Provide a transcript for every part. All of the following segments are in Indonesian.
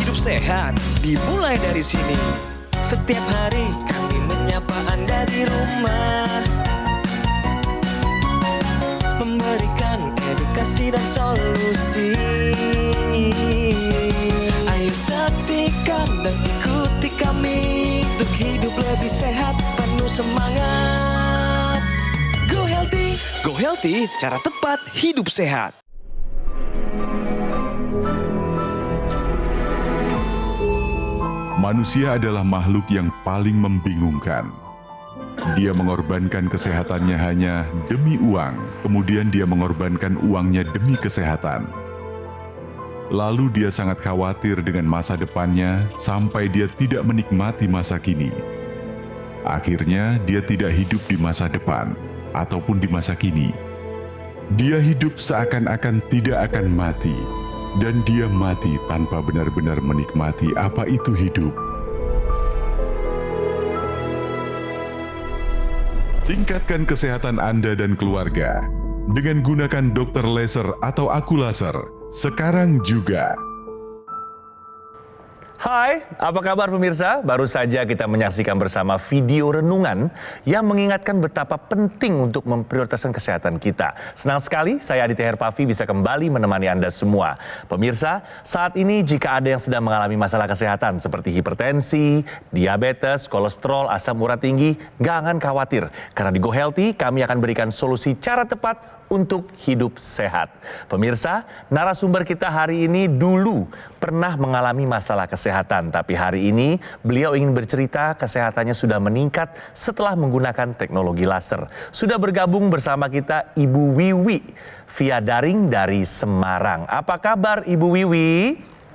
hidup sehat dimulai dari sini. Setiap hari kami menyapa Anda di rumah, memberikan edukasi dan solusi. Ayo saksikan dan ikuti kami untuk hidup lebih sehat, penuh semangat. Go Healthy. Go Healthy, cara tepat hidup sehat. Manusia adalah makhluk yang paling membingungkan. Dia mengorbankan kesehatannya hanya demi uang, kemudian dia mengorbankan uangnya demi kesehatan. Lalu dia sangat khawatir dengan masa depannya sampai dia tidak menikmati masa kini. Akhirnya dia tidak hidup di masa depan ataupun di masa kini. Dia hidup seakan-akan tidak akan mati. Dan dia mati tanpa benar-benar menikmati apa itu hidup. Tingkatkan kesehatan Anda dan keluarga dengan gunakan dokter laser atau aku laser sekarang juga. Hai, apa kabar pemirsa? Baru saja kita menyaksikan bersama video renungan yang mengingatkan betapa penting untuk memprioritaskan kesehatan kita. Senang sekali saya Aditya Herpavi bisa kembali menemani Anda semua. Pemirsa, saat ini jika ada yang sedang mengalami masalah kesehatan seperti hipertensi, diabetes, kolesterol, asam urat tinggi, jangan khawatir. Karena di Go Healthy kami akan berikan solusi cara tepat untuk hidup sehat. Pemirsa, narasumber kita hari ini dulu pernah mengalami masalah kesehatan, tapi hari ini beliau ingin bercerita kesehatannya sudah meningkat setelah menggunakan teknologi laser. Sudah bergabung bersama kita Ibu Wiwi via daring dari Semarang. Apa kabar Ibu Wiwi?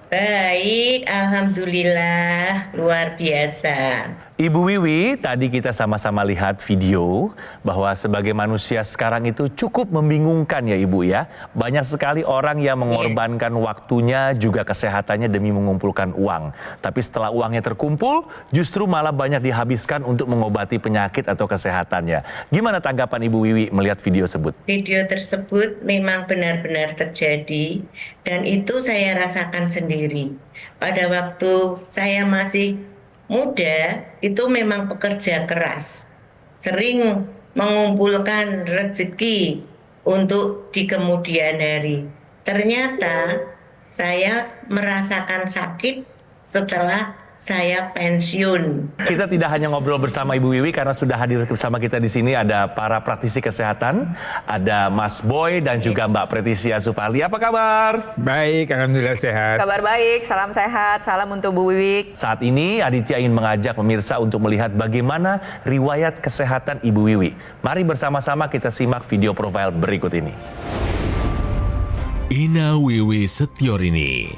Baik, alhamdulillah, luar biasa. Ibu Wiwi, tadi kita sama-sama lihat video bahwa sebagai manusia sekarang itu cukup membingungkan ya Ibu ya. Banyak sekali orang yang mengorbankan waktunya juga kesehatannya demi mengumpulkan uang. Tapi setelah uangnya terkumpul, justru malah banyak dihabiskan untuk mengobati penyakit atau kesehatannya. Gimana tanggapan Ibu Wiwi melihat video tersebut? Video tersebut memang benar-benar terjadi dan itu saya rasakan sendiri. Pada waktu saya masih muda, itu memang pekerja keras, sering mengumpulkan rezeki untuk di kemudian hari. Ternyata saya merasakan sakit setelah saya pensiun. Kita tidak hanya ngobrol bersama Ibu Wiwi karena sudah hadir bersama kita di sini ada para praktisi kesehatan, ada Mas Boy dan juga Mbak Pretisia Supali. Apa kabar? Baik, alhamdulillah sehat. Kabar baik, salam sehat, salam untuk Bu Wiwi. Saat ini Aditya ingin mengajak pemirsa untuk melihat bagaimana riwayat kesehatan Ibu Wiwi. Mari bersama-sama kita simak video profil berikut ini. Ina Wiwi Setiorini.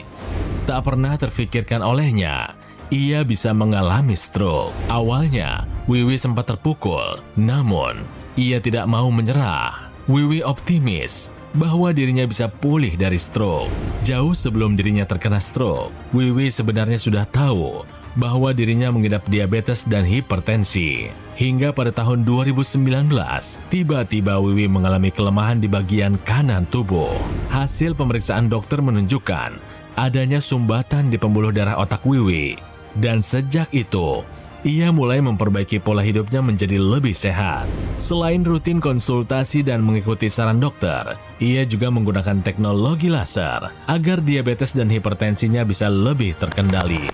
Tak pernah terfikirkan olehnya ia bisa mengalami stroke. Awalnya, Wiwi sempat terpukul, namun ia tidak mau menyerah. Wiwi optimis bahwa dirinya bisa pulih dari stroke. Jauh sebelum dirinya terkena stroke, Wiwi sebenarnya sudah tahu bahwa dirinya mengidap diabetes dan hipertensi. Hingga pada tahun 2019, tiba-tiba Wiwi mengalami kelemahan di bagian kanan tubuh. Hasil pemeriksaan dokter menunjukkan adanya sumbatan di pembuluh darah otak Wiwi. Dan sejak itu, ia mulai memperbaiki pola hidupnya menjadi lebih sehat. Selain rutin konsultasi dan mengikuti saran dokter, ia juga menggunakan teknologi laser agar diabetes dan hipertensinya bisa lebih terkendali.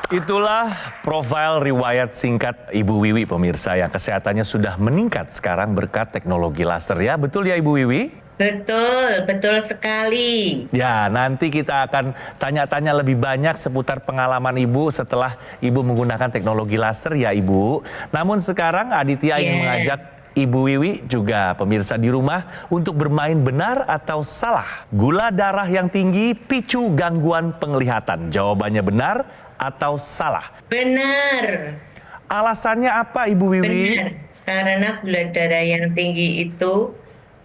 Itulah profil riwayat singkat Ibu Wiwi pemirsa yang kesehatannya sudah meningkat sekarang berkat teknologi laser ya. Betul ya Ibu Wiwi? Betul, betul sekali. Ya, nanti kita akan tanya-tanya lebih banyak seputar pengalaman Ibu setelah Ibu menggunakan teknologi laser ya Ibu. Namun sekarang Aditya ingin mengajak Ibu Wiwi juga pemirsa di rumah untuk bermain benar atau salah. Gula darah yang tinggi picu gangguan penglihatan. Jawabannya benar atau salah? Benar. Alasannya apa Ibu Wiwi? Benar. Karena gula darah yang tinggi itu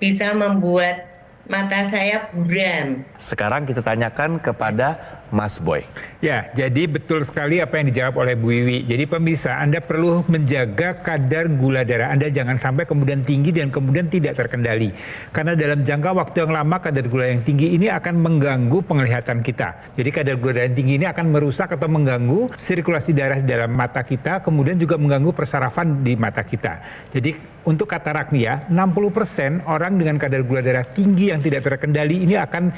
bisa membuat mata saya buram. Sekarang kita tanyakan kepada Mas Boy. Ya, jadi betul sekali apa yang dijawab oleh Bu Wiwi. Jadi pemirsa, Anda perlu menjaga kadar gula darah Anda jangan sampai kemudian tinggi dan kemudian tidak terkendali. Karena dalam jangka waktu yang lama kadar gula yang tinggi ini akan mengganggu penglihatan kita. Jadi kadar gula darah yang tinggi ini akan merusak atau mengganggu sirkulasi darah di dalam mata kita, kemudian juga mengganggu persarafan di mata kita. Jadi untuk katarak nih ya, 60% orang dengan kadar gula darah tinggi yang tidak terkendali ini akan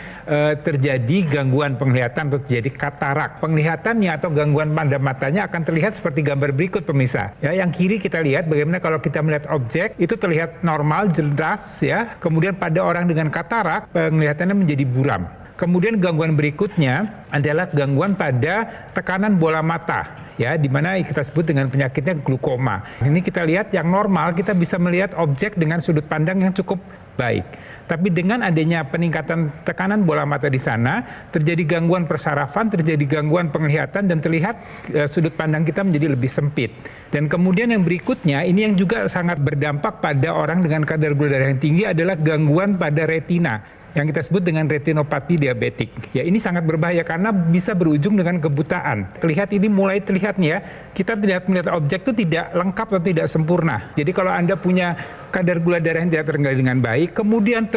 terjadi gangguan penglihatan atau terjadi katarak. Penglihatannya atau gangguan pada matanya akan terlihat seperti gambar berikut pemirsa. Ya, yang kiri kita lihat bagaimana kalau kita melihat objek itu terlihat normal, jelas ya. Kemudian pada orang dengan katarak penglihatannya menjadi buram. Kemudian gangguan berikutnya adalah gangguan pada tekanan bola mata. Ya, di mana kita sebut dengan penyakitnya glukoma. Ini kita lihat yang normal kita bisa melihat objek dengan sudut pandang yang cukup baik. Tapi dengan adanya peningkatan tekanan bola mata di sana, terjadi gangguan persarafan, terjadi gangguan penglihatan dan terlihat sudut pandang kita menjadi lebih sempit. Dan kemudian yang berikutnya, ini yang juga sangat berdampak pada orang dengan kadar gula darah yang tinggi adalah gangguan pada retina, yang kita sebut dengan retinopati diabetik. Ya, ini sangat berbahaya karena bisa berujung dengan kebutaan. Terlihat ini mulai terlihat nih ya, kita tidak melihat objek itu tidak lengkap atau tidak sempurna. Jadi kalau Anda punya kadar gula darah yang tidak terkendali dengan baik, kemudian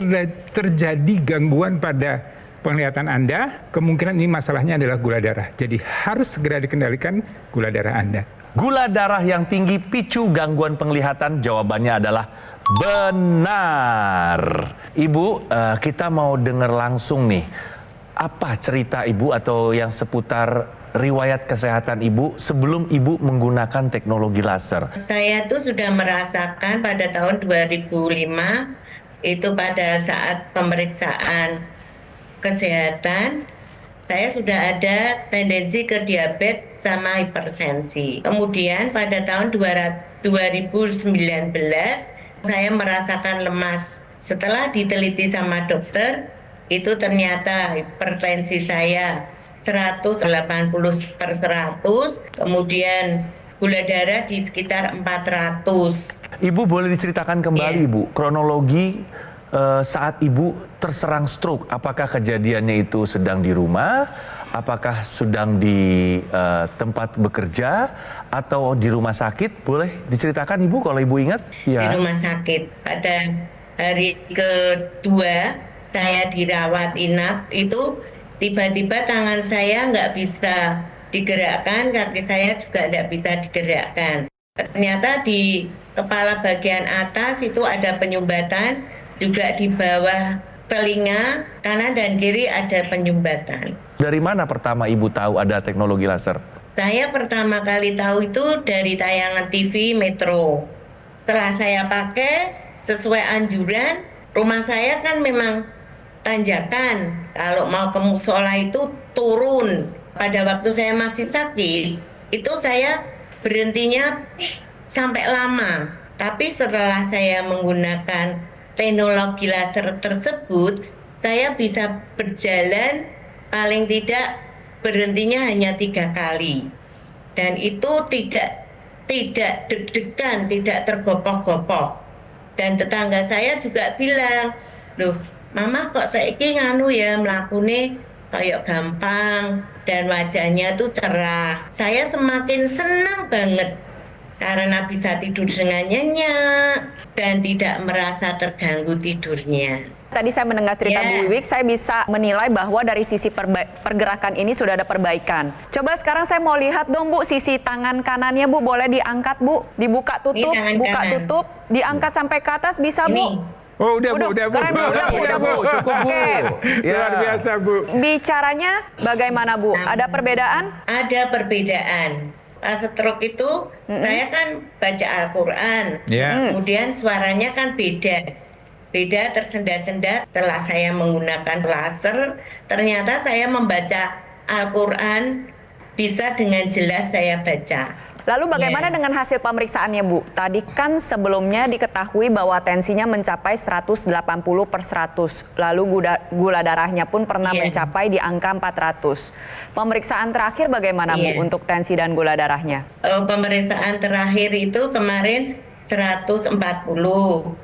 terjadi gangguan pada penglihatan Anda, kemungkinan ini masalahnya adalah gula darah. Jadi harus segera dikendalikan gula darah Anda. Gula darah yang tinggi picu gangguan penglihatan, jawabannya adalah benar. Ibu, kita mau dengar langsung nih, apa cerita Ibu atau yang seputar riwayat kesehatan Ibu sebelum Ibu menggunakan teknologi laser? Saya tuh sudah merasakan pada tahun 2005, itu pada saat pemeriksaan kesehatan, saya sudah ada tendensi ke diabetes sama hipertensi. Kemudian pada tahun 2019, saya merasakan lemas. Setelah diteliti sama dokter, itu ternyata hipertensi saya 180/100, kemudian gula darah di sekitar 400. Ibu boleh diceritakan kembali Ibu, kronologi saat Ibu terserang stroke. Apakah kejadiannya itu sedang di rumah, apakah sedang di tempat bekerja, atau di rumah sakit? Boleh diceritakan Ibu kalau Ibu ingat? Di rumah sakit. Pada hari kedua saya dirawat inap, itu tiba-tiba tangan saya nggak bisa digerakkan, kaki saya juga nggak bisa digerakkan. Ternyata di kepala bagian atas itu ada penyumbatan, juga di bawah telinga kanan dan kiri ada penyumbatan. Dari mana pertama Ibu tahu ada teknologi laser? Saya pertama kali tahu itu dari tayangan TV Metro. Setelah saya pakai sesuai anjuran, rumah saya kan memang tanjakan. Kalau mau ke musola itu turun. Pada waktu saya masih sakit, itu saya berhentinya sampai lama. Tapi setelah saya menggunakan teknologi laser tersebut, saya bisa berjalan paling tidak berhentinya hanya 3 kali. Dan itu tidak deg-degan, tidak tergopoh-gopoh. Dan tetangga saya juga bilang, loh mama kok saiki nganu ya mlakune kayak gampang dan wajahnya tuh cerah. Saya semakin senang banget karena bisa tidur dengan nyenyak dan tidak merasa terganggu tidurnya. Tadi saya mendengar cerita Bu Wiwik, saya bisa menilai bahwa dari sisi pergerakan ini sudah ada perbaikan. Coba sekarang saya mau lihat dong Bu, sisi tangan kanannya Bu, boleh diangkat Bu, dibuka tutup, buka kanan. Tutup, diangkat sampai ke atas bisa Bu? Oh udah Bu. Keren, udah Bu, cukup Bu. Luar biasa Bu. Bicaranya bagaimana Bu? Ada perbedaan? Ada perbedaan. Pas stroke itu saya kan baca Al-Quran, kemudian suaranya kan beda tersendat-sendat. Setelah saya menggunakan laser, ternyata saya membaca Al-Quran bisa dengan jelas saya baca. Lalu bagaimana dengan hasil pemeriksaannya Bu? Tadi kan sebelumnya diketahui bahwa tensinya mencapai 180/100. Lalu gula darahnya pun pernah mencapai di angka 400. Pemeriksaan terakhir bagaimana Bu untuk tensi dan gula darahnya? Pemeriksaan terakhir itu kemarin 140.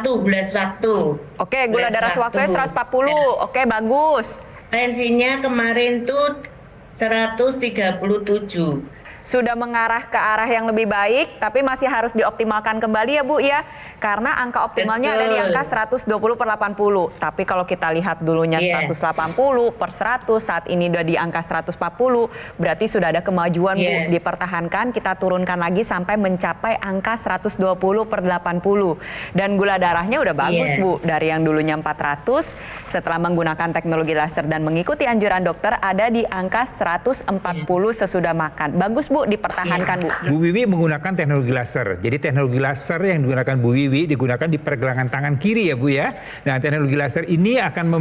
Gula sewaktu. Oke, gula darah sewaktunya 140. Oke, bagus. tensinya kemarin tuh 137. Sudah mengarah ke arah yang lebih baik, tapi masih harus dioptimalkan kembali ya Bu ya. Karena angka optimalnya ada di angka 120/80. Tapi kalau kita lihat dulunya 180/100, saat ini udah di angka 140, berarti sudah ada kemajuan Bu. Dipertahankan, kita turunkan lagi sampai mencapai angka 120/80. Dan gula darahnya udah bagus Bu. Dari yang dulunya 400, setelah menggunakan teknologi laser dan mengikuti anjuran dokter, ada di angka 140 sesudah makan. Bagus Bu, dipertahankan Bu. Bu Wiwi menggunakan teknologi laser. Jadi teknologi laser yang digunakan Bu Wiwi digunakan di pergelangan tangan kiri ya Bu ya. Nah teknologi laser ini akan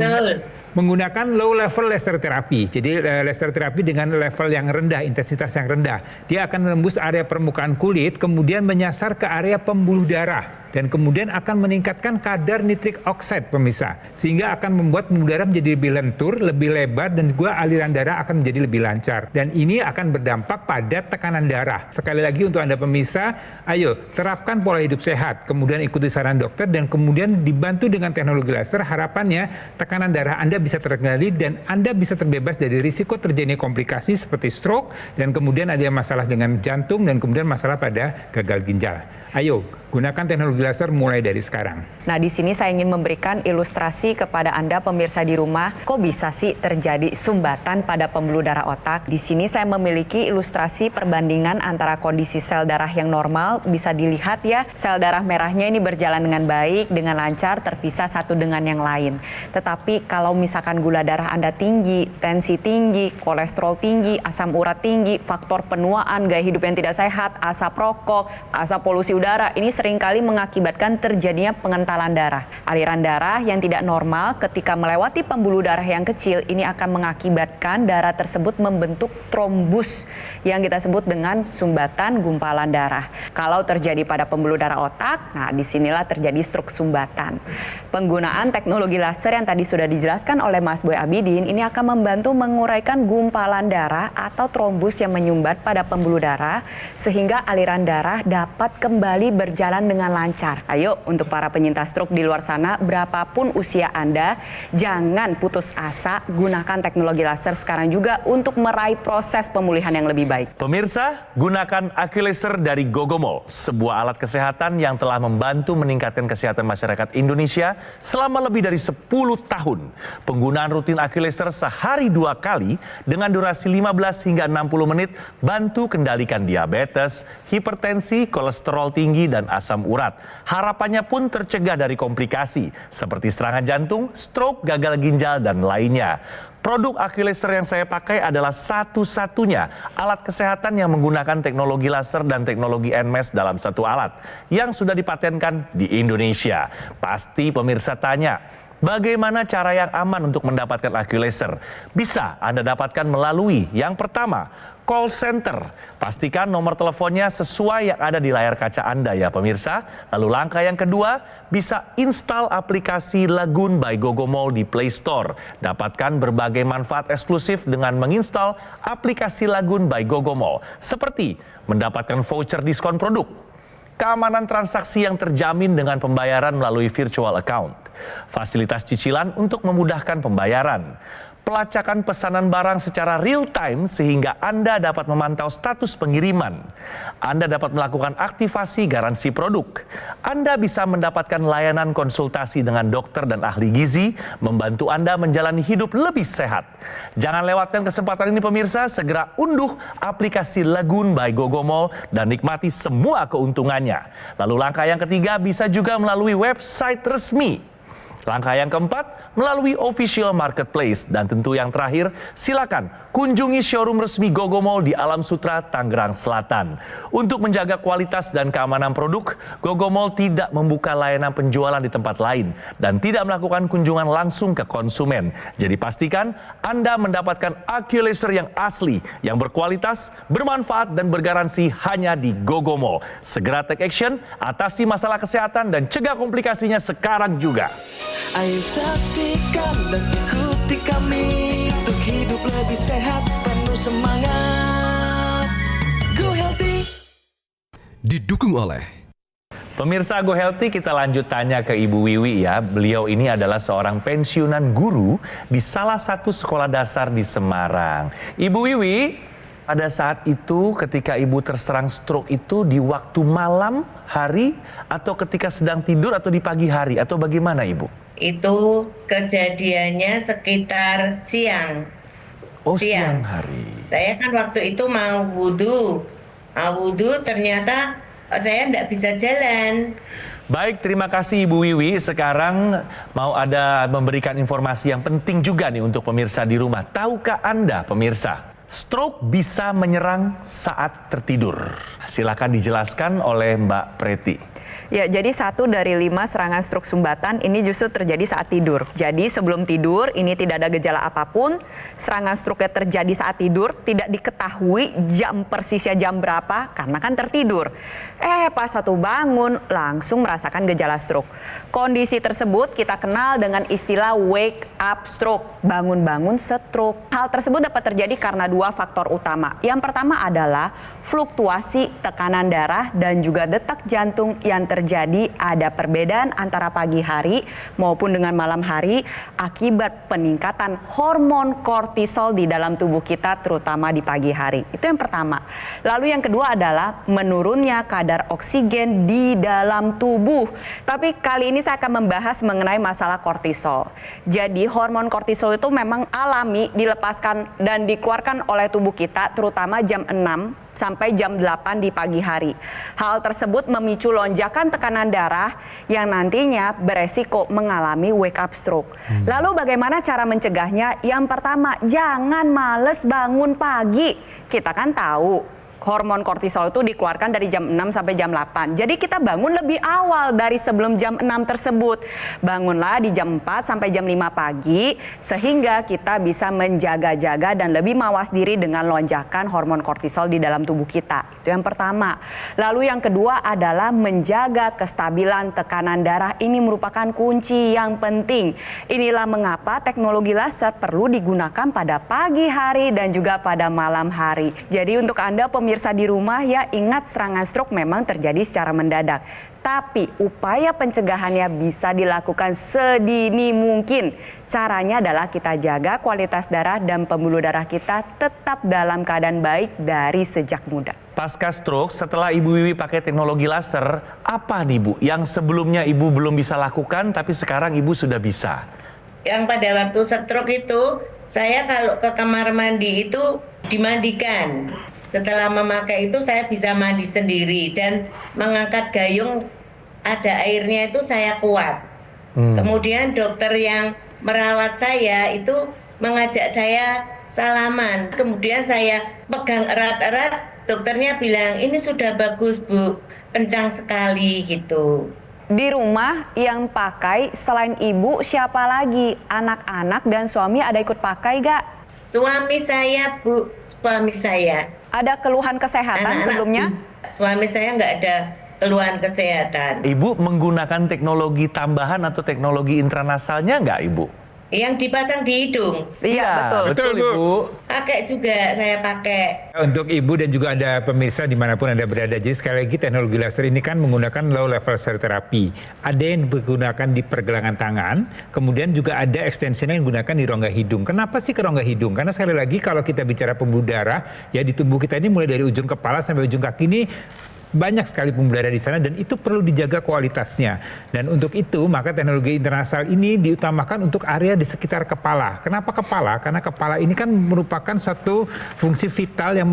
menggunakan low level laser terapi. Jadi laser terapi dengan level yang rendah, intensitas yang rendah. Dia akan menembus area permukaan kulit, kemudian menyasar ke area pembuluh darah. Dan kemudian akan meningkatkan kadar nitrik oxide pemirsa. Sehingga akan membuat pembuluh darah menjadi lebih lentur, lebih lebar, dan juga aliran darah akan menjadi lebih lancar. Dan ini akan berdampak pada tekanan darah. Sekali lagi untuk Anda pemirsa, ayo terapkan pola hidup sehat. Kemudian ikuti saran dokter dan kemudian dibantu dengan teknologi laser. Harapannya tekanan darah Anda bisa terkendali dan Anda bisa terbebas dari risiko terjadinya komplikasi seperti stroke dan kemudian ada masalah dengan jantung dan kemudian masalah pada gagal ginjal. Ayo, gunakan teknologi laser mulai dari sekarang. Nah, di sini saya ingin memberikan ilustrasi kepada Anda pemirsa di rumah, kok bisa sih terjadi sumbatan pada pembuluh darah otak? Di sini saya memiliki ilustrasi perbandingan antara kondisi sel darah yang normal, bisa dilihat ya, sel darah merahnya ini berjalan dengan baik, dengan lancar, terpisah satu dengan yang lain. Tetapi kalau misalkan gula darah Anda tinggi, tensi tinggi, kolesterol tinggi, asam urat tinggi, faktor penuaan, gaya hidup yang tidak sehat, asap rokok, asap polusi udara, ini seringkali mengakibatkan terjadinya pengentalan darah. Aliran darah yang tidak normal ketika melewati pembuluh darah yang kecil, ini akan mengakibatkan darah tersebut membentuk trombus yang kita sebut dengan sumbatan gumpalan darah. Kalau terjadi pada pembuluh darah otak, nah disinilah terjadi stroke sumbatan. Penggunaan teknologi laser yang tadi sudah dijelaskan oleh Mas Boy Abidin, ini akan membantu menguraikan gumpalan darah atau trombus yang menyumbat pada pembuluh darah, sehingga aliran darah dapat kembali berjalan dengan lancar. Ayo untuk para penyintas stroke di luar sana, berapapun usia Anda, jangan putus asa, gunakan teknologi laser sekarang juga untuk meraih proses pemulihan yang lebih baik. Pemirsa, gunakan AccuLaser dari Gogomol, sebuah alat kesehatan yang telah membantu meningkatkan kesehatan masyarakat Indonesia selama lebih dari 10 tahun. Penggunaan rutin AccuLaser sehari 2 kali dengan durasi 15 hingga 60 menit bantu kendalikan diabetes, hipertensi, kolesterol tinggi, dan asam urat. Harapannya pun tercegah dari komplikasi seperti serangan jantung, stroke, gagal ginjal, dan lainnya. Produk AccuLaser yang saya pakai adalah satu-satunya alat kesehatan yang menggunakan teknologi laser dan teknologi NMES dalam satu alat yang sudah dipatenkan di Indonesia. Pasti pemirsa tanya, bagaimana cara yang aman untuk mendapatkan AccuLaser? Bisa Anda dapatkan melalui yang pertama, call center. Pastikan nomor teleponnya sesuai yang ada di layar kaca Anda ya pemirsa. Lalu langkah yang kedua, bisa install aplikasi Lagoon by Gogomol di Play Store. Dapatkan berbagai manfaat eksklusif dengan menginstal aplikasi Lagoon by Gogomol. Seperti mendapatkan voucher diskon produk, keamanan transaksi yang terjamin dengan pembayaran melalui virtual account, fasilitas cicilan untuk memudahkan pembayaran, pelacakan pesanan barang secara real time sehingga Anda dapat memantau status pengiriman. Anda dapat melakukan aktivasi garansi produk. Anda bisa mendapatkan layanan konsultasi dengan dokter dan ahli gizi, membantu Anda menjalani hidup lebih sehat. Jangan lewatkan kesempatan ini pemirsa, segera unduh aplikasi Lagoon by Gogomol dan nikmati semua keuntungannya. Lalu langkah yang ketiga bisa juga melalui website resmi. Langkah yang keempat, melalui official marketplace. Dan tentu yang terakhir, silakan kunjungi showroom resmi Gogomol di Alam Sutra, Tangerang Selatan. Untuk menjaga kualitas dan keamanan produk, Gogomol tidak membuka layanan penjualan di tempat lain dan tidak melakukan kunjungan langsung ke konsumen. Jadi pastikan Anda mendapatkan AccuLaser yang asli, yang berkualitas, bermanfaat, dan bergaransi hanya di Gogomol. Segera take action, atasi masalah kesehatan, dan cegah komplikasinya sekarang juga. Ayo saksikan dan ikuti kami untuk hidup lebih sehat, penuh semangat. Go Healthy. Didukung oleh Pemirsa Go Healthy, kita lanjut tanya ke Ibu Wiwi ya. Beliau ini adalah seorang pensiunan guru di salah satu sekolah dasar di Semarang. Ibu Wiwi, pada saat itu ketika Ibu terserang stroke itu di waktu malam hari atau ketika sedang tidur atau di pagi hari atau bagaimana Ibu? Itu kejadiannya sekitar siang. Oh, siang hari. Saya kan waktu itu mau wudhu ternyata saya tidak bisa jalan. Baik, terima kasih Ibu Wiwi. Sekarang mau ada memberikan informasi yang penting juga nih untuk pemirsa di rumah. Tahukah Anda pemirsa, stroke bisa menyerang saat tertidur? Silakan dijelaskan oleh Mbak Preti. Ya, jadi 1 dari 5 serangan stroke sumbatan ini justru terjadi saat tidur. Jadi sebelum tidur ini tidak ada gejala apapun. Serangan stroke terjadi saat tidur, tidak diketahui persisnya jam berapa karena kan tertidur. Pas satu bangun langsung merasakan gejala stroke. Kondisi tersebut kita kenal dengan istilah wake up stroke, bangun-bangun stroke. Hal tersebut dapat terjadi karena 2 faktor utama. Yang pertama adalah fluktuasi tekanan darah dan juga detak jantung yang terjadi ada perbedaan antara pagi hari maupun dengan malam hari akibat peningkatan hormon kortisol di dalam tubuh kita terutama di pagi hari. Itu yang pertama. Lalu yang kedua adalah menurunnya kadar oksigen di dalam tubuh. Tapi kali ini saya akan membahas mengenai masalah kortisol. Jadi hormon kortisol itu memang alami dilepaskan dan dikeluarkan oleh tubuh kita terutama jam 6 sampai jam 8 di pagi hari. Hal tersebut memicu lonjakan tekanan darah yang nantinya beresiko mengalami wake up stroke. Lalu bagaimana cara mencegahnya? Yang pertama, jangan males bangun pagi. Kita kan tahu hormon kortisol itu dikeluarkan dari jam 6 sampai jam 8. Jadi kita bangun lebih awal dari sebelum jam 6 tersebut. Bangunlah di jam 4 sampai jam 5 pagi sehingga kita bisa menjaga-jaga dan lebih mawas diri dengan lonjakan hormon kortisol di dalam tubuh kita. Itu yang pertama. Lalu yang kedua adalah menjaga kestabilan tekanan darah. Ini merupakan kunci yang penting. Inilah mengapa teknologi laser perlu digunakan pada pagi hari dan juga pada malam hari. Jadi untuk Anda pemirsa di rumah ya, ingat serangan stroke memang terjadi secara mendadak. Tapi upaya pencegahannya bisa dilakukan sedini mungkin. Caranya adalah kita jaga kualitas darah dan pembuluh darah kita tetap dalam keadaan baik dari sejak muda. Pasca stroke, setelah Ibu Wiwi pakai teknologi laser, apa nih Bu yang sebelumnya Ibu belum bisa lakukan tapi sekarang Ibu sudah bisa? Yang pada waktu stroke itu, saya kalau ke kamar mandi itu dimandikan. Setelah memakai itu saya bisa mandi sendiri dan mengangkat gayung ada airnya itu saya kuat. Kemudian dokter yang merawat saya itu mengajak saya salaman. Kemudian saya pegang erat-erat, dokternya bilang ini sudah bagus Bu, kencang sekali gitu. Di rumah yang pakai selain ibu siapa lagi? Anak-anak dan suami ada ikut pakai gak? Suami saya Bu, suami saya. Ada keluhan kesehatan sebelumnya? Suami saya nggak ada keluhan kesehatan. Ibu menggunakan teknologi tambahan atau teknologi intranasalnya nggak Ibu? Yang dipasang di hidung. Iya, betul Ibu. Pakai juga, saya pakai. Untuk Ibu dan juga Anda pemirsa dimanapun Anda berada, jadi sekali lagi teknologi laser ini kan menggunakan low level cell therapy. Ada yang digunakan di pergelangan tangan, kemudian juga ada ekstensinya yang digunakan di rongga hidung. Kenapa sih ke rongga hidung? Karena sekali lagi kalau kita bicara pembuluh darah, ya di tubuh kita ini mulai dari ujung kepala sampai ujung kaki ini banyak sekali pembuluh darah di sana dan itu perlu dijaga kualitasnya. Dan untuk itu maka teknologi internasal ini diutamakan untuk area di sekitar kepala. Kenapa kepala? Karena kepala ini kan merupakan suatu fungsi vital yang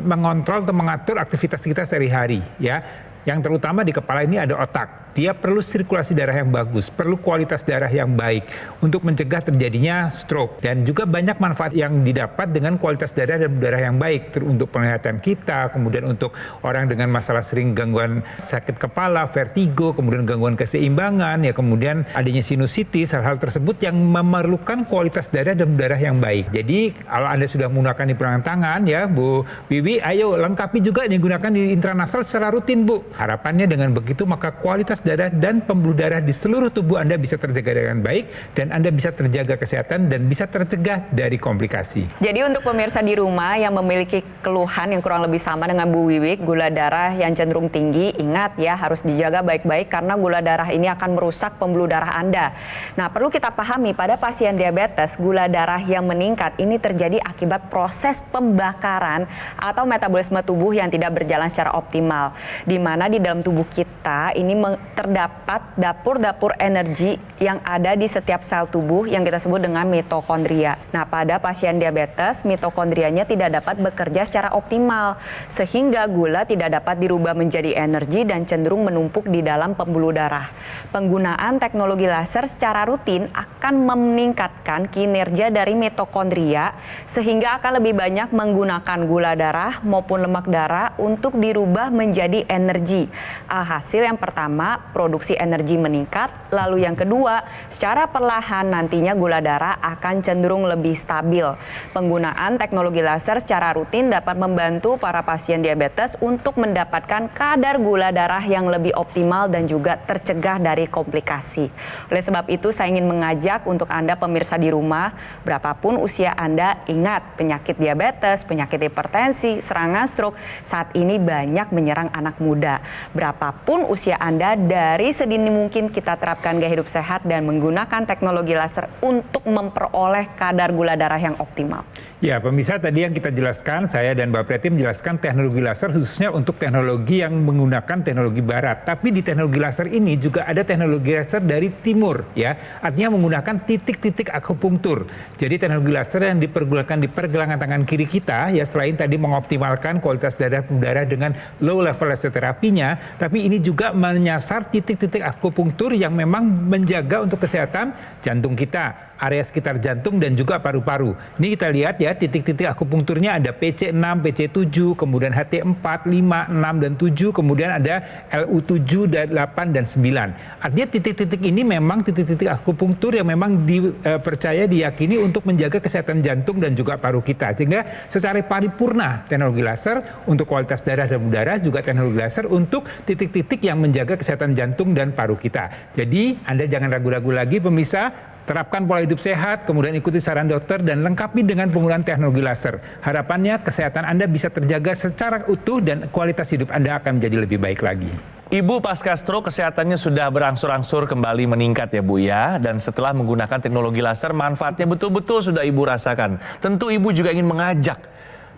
mengontrol atau mengatur aktivitas kita sehari-hari, ya. Yang terutama di kepala ini ada otak. Dia perlu sirkulasi darah yang bagus, perlu kualitas darah yang baik untuk mencegah terjadinya stroke. Dan juga banyak manfaat yang didapat dengan kualitas darah dan darah yang baik untuk penglihatan kita, kemudian untuk orang dengan masalah sering gangguan sakit kepala, vertigo, kemudian gangguan keseimbangan, ya kemudian adanya sinusitis, hal-hal tersebut yang memerlukan kualitas darah dan darah yang baik. Jadi kalau Anda sudah menggunakan di pergelangan tangan ya Bu Wiwi, ayo lengkapi juga digunakan di intranasal secara rutin Bu. Harapannya dengan begitu maka kualitas darah dan pembuluh darah di seluruh tubuh Anda bisa terjaga dengan baik dan Anda bisa terjaga kesehatan dan bisa tercegah dari komplikasi. Jadi untuk pemirsa di rumah yang memiliki keluhan yang kurang lebih sama dengan Bu Wiwi, gula darah yang cenderung tinggi, ingat ya harus dijaga baik-baik karena gula darah ini akan merusak pembuluh darah Anda. Nah, perlu kita pahami pada pasien diabetes, gula darah yang meningkat ini terjadi akibat proses pembakaran atau metabolisme tubuh yang tidak berjalan secara optimal. Di mana di dalam tubuh kita ini terdapat dapur-dapur energi yang ada di setiap sel tubuh yang kita sebut dengan mitokondria. Nah, pada pasien diabetes, mitokondrianya tidak dapat bekerja secara optimal sehingga gula tidak dapat dirubah menjadi energi dan cenderung menumpuk di dalam pembuluh darah. Penggunaan teknologi laser secara rutin akan meningkatkan kinerja dari mitokondria sehingga akan lebih banyak menggunakan gula darah maupun lemak darah untuk dirubah menjadi energi. Hasil yang pertama, produksi energi meningkat, lalu yang kedua, secara perlahan nantinya gula darah akan cenderung lebih stabil. Penggunaan teknologi laser secara rutin dapat membantu para pasien diabetes untuk mendapatkan kadar gula darah yang lebih optimal dan juga tercegah dari komplikasi. Oleh sebab itu, saya ingin mengajak untuk Anda pemirsa di rumah, berapapun usia Anda, ingat penyakit diabetes, penyakit hipertensi, serangan stroke saat ini banyak menyerang anak muda. Berapapun usia Anda, dari sedini mungkin kita terapkan gaya hidup sehat dan menggunakan teknologi laser untuk memperoleh kadar gula darah yang optimal. Ya, pemirsa, tadi yang kita jelaskan, saya dan Mbak Preti menjelaskan teknologi laser khususnya untuk teknologi yang menggunakan teknologi barat. Tapi di teknologi laser ini juga ada teknologi laser dari timur, ya. Artinya menggunakan titik-titik akupunktur. Jadi teknologi laser yang dipergunakan di pergelangan tangan kiri kita, ya, selain tadi mengoptimalkan kualitas darah dengan low level laser terapinya, tapi ini juga menyasar titik-titik akupunktur yang memang menjaga untuk kesehatan jantung kita, area sekitar jantung dan juga paru-paru. Ini kita lihat ya, titik-titik akupunkturnya ada PC6, PC7, kemudian HT4, 5, 6, dan 7, kemudian ada LU7, 8, dan 9. Artinya titik-titik ini memang titik-titik akupunktur yang memang dipercaya, diyakini untuk menjaga kesehatan jantung dan juga paru kita. Sehingga secara paripurna teknologi laser untuk kualitas darah dan udara, juga teknologi laser untuk titik-titik yang menjaga kesehatan jantung dan paru kita. Jadi Anda jangan ragu-ragu lagi pemirsa, terapkan pola hidup sehat, kemudian ikuti saran dokter dan lengkapi dengan penggunaan teknologi laser. Harapannya kesehatan Anda bisa terjaga secara utuh dan kualitas hidup Anda akan menjadi lebih baik lagi. Ibu pasca stroke kesehatannya sudah berangsur-angsur kembali meningkat ya Bu ya. Dan setelah menggunakan teknologi laser, manfaatnya betul-betul sudah Ibu rasakan. Tentu Ibu juga ingin mengajak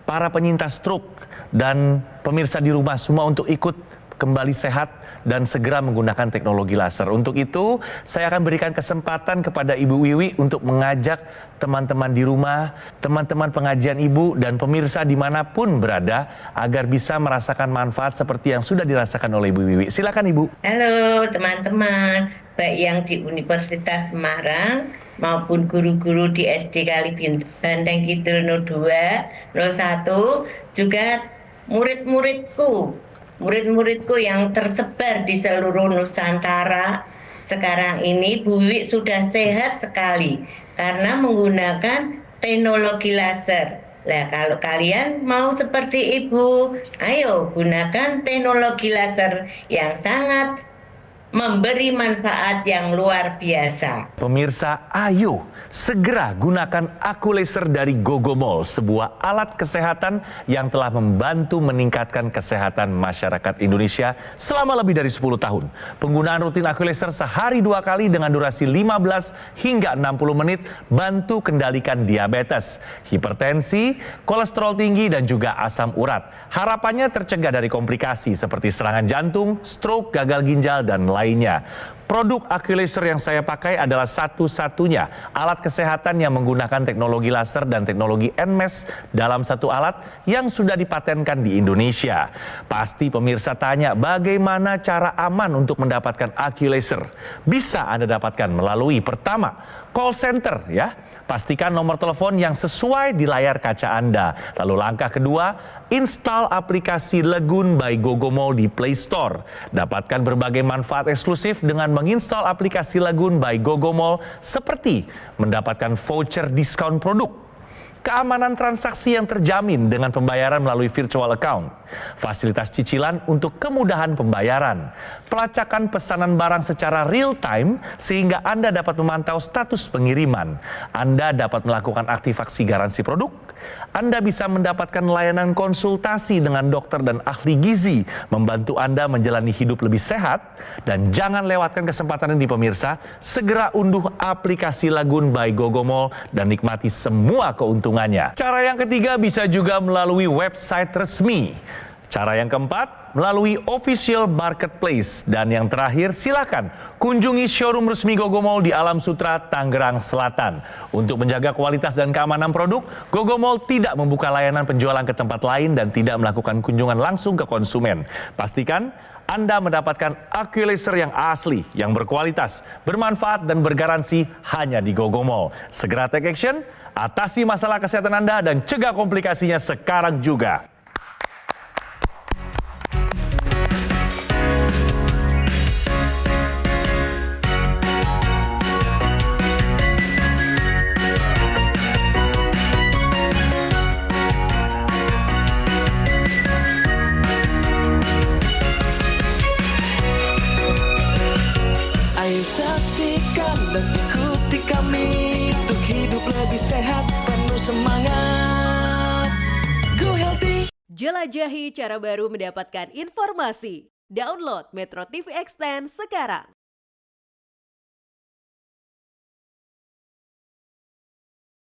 para penyintas stroke dan pemirsa di rumah semua untuk ikut kembali sehat dan segera menggunakan teknologi laser. Untuk itu, saya akan berikan kesempatan kepada Ibu Wiwi untuk mengajak teman-teman di rumah, teman-teman pengajian Ibu, dan pemirsa dimanapun berada, agar bisa merasakan manfaat seperti yang sudah dirasakan oleh Ibu Wiwi. Silakan Ibu. Halo teman-teman, baik yang di Universitas Semarang maupun guru-guru di SD Kali Banteng Kidul 02, 01, juga murid-muridku yang tersebar di seluruh Nusantara. Sekarang ini Bu Wiwi sudah sehat sekali karena menggunakan teknologi laser. Nah, kalau kalian mau seperti Ibu, ayo gunakan teknologi laser yang sangat memberi manfaat yang luar biasa. Pemirsa, ayo segera gunakan Aku Laser dari Gogomol, sebuah alat kesehatan yang telah membantu meningkatkan kesehatan masyarakat Indonesia selama lebih dari 10 tahun. Penggunaan rutin Aku Laser sehari 2 kali dengan durasi 15 hingga 60 menit bantu kendalikan diabetes, hipertensi, kolesterol tinggi, dan juga asam urat. Harapannya tercegah dari komplikasi seperti serangan jantung, stroke, gagal ginjal, dan lainnya. Produk Aku Laser yang saya pakai adalah satu-satunya alat kesehatan yang menggunakan teknologi laser dan teknologi NMES dalam satu alat yang sudah dipatenkan di Indonesia. Pasti pemirsa tanya, bagaimana cara aman untuk mendapatkan Aku Laser? Bisa Anda dapatkan melalui pertama, call center ya. Pastikan nomor telepon yang sesuai di layar kaca Anda. Lalu langkah kedua, install aplikasi Legun by Gogomol di Play Store. Dapatkan berbagai manfaat eksklusif dengan menginstal aplikasi Legun by Gogomol seperti mendapatkan voucher diskon produk, keamanan transaksi yang terjamin dengan pembayaran melalui virtual account, fasilitas cicilan untuk kemudahan pembayaran, pelacakan pesanan barang secara real time sehingga Anda dapat memantau status pengiriman, Anda dapat melakukan aktivasi garansi produk, Anda bisa mendapatkan layanan konsultasi dengan dokter dan ahli gizi, membantu Anda menjalani hidup lebih sehat, dan jangan lewatkan kesempatan ini pemirsa, segera unduh aplikasi Lagun by Gogomall dan nikmati semua keuntungannya. Cara yang ketiga bisa juga melalui website resmi. Cara yang keempat, melalui official marketplace. Dan yang terakhir, silakan kunjungi showroom resmi Gogomall di Alam Sutra, Tangerang Selatan. Untuk menjaga kualitas dan keamanan produk, Gogomall tidak membuka layanan penjualan ke tempat lain dan tidak melakukan kunjungan langsung ke konsumen. Pastikan Anda mendapatkan AccuLaser yang asli, yang berkualitas, bermanfaat dan bergaransi hanya di Gogomall. Segera take action, atasi masalah kesehatan Anda dan cegah komplikasinya sekarang juga. Ayo saksikan dan ikuti kami untuk hidup lebih sehat, penuh semangat. Go Healthy. Jelajahi cara baru mendapatkan informasi. Download Metro TV Extend sekarang.